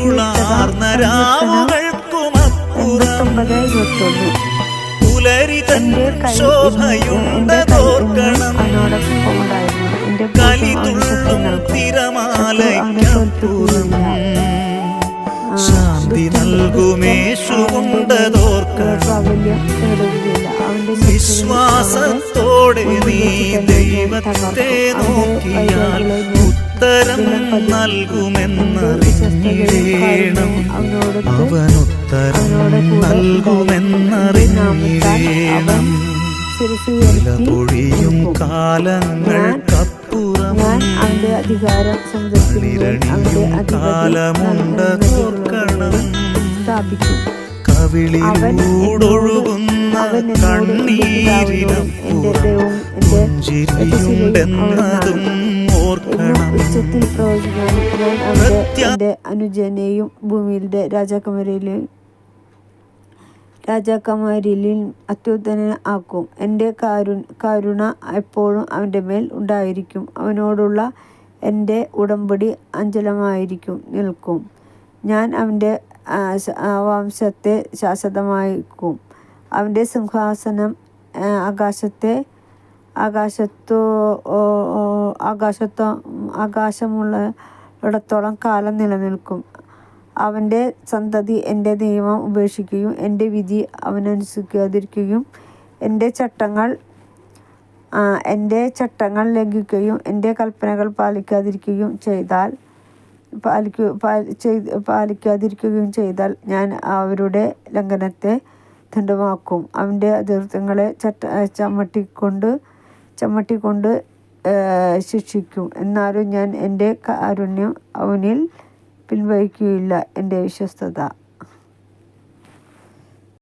ഇരുളാർന്ന രാവുകൾക്കുമപ്പുറം പുലരിതൻ ശോഭയുണ്ടതോർക്കണം. കലിതുള്ളും തിരമാലയ്ക്കപ്പുറം ശാന്തി നൽകുമേശുണ്ടതോർക്കണം. വിശ്വാസത്തോടെ നീ ദൈവത്തെ നോക്കിയാൽ ഉത്തരം നൽകുമെന്നറിഞ്ഞിടേണം. അവനുത്തരം നൽകുമെന്നറിഞ്ഞിടേണം. പൊഴിയും കാലങ്ങൾക്കപ്പുറം നിരണിയും കാലമുണ്ടതോർക്കണം. കവിളിലൂടൊഴുകുന്ന കണ്ണീരിനപ്പുറം പുഞ്ചിരിയുണ്ടെന്നതും ഓർക്കണം. എന്റെ അനുജനെയും ഭൂമിയിലെ രാജാക്കന്മാരിൽ അത്യുന്നതനെ ആക്കും. എൻ്റെ കരുണ എപ്പോഴും അവൻ്റെ മേൽ ഉണ്ടായിരിക്കും. അവനോടുള്ള എൻ്റെ ഉടമ്പടി അചലമായിരിക്കും നിൽക്കും. ഞാൻ അവൻ്റെ വംശത്തെ ശാശ്വതമാക്കും. അവൻ്റെ സിംഹാസനം ആകാശമുള്ളിടത്തോളം കാലം നിലനിൽക്കും. അവൻ്റെ സന്തതി എൻ്റെ നിയമം ഉപേക്ഷിക്കുകയും എൻ്റെ വിധി അവനനുസരിക്കാതിരിക്കുകയും എൻ്റെ ചട്ടങ്ങൾ ലംഘിക്കുകയും എൻ്റെ കൽപ്പനകൾ പാലിക്കാതിരിക്കുകയും ചെയ്താൽ ഞാൻ അവരുടെ ലംഘനത്തെ ദണ്ഡമാക്കും. അവൻ്റെ അതിർത്തികളെ ചമ്മട്ടിക്കൊണ്ട് ശിക്ഷിക്കും. എന്നാലും ഞാൻ എൻ്റെ കാരുണ്യം അവനിൽ പിൻവലിക്കുകയില്ല. എൻ്റെ വിശ്വസ്തത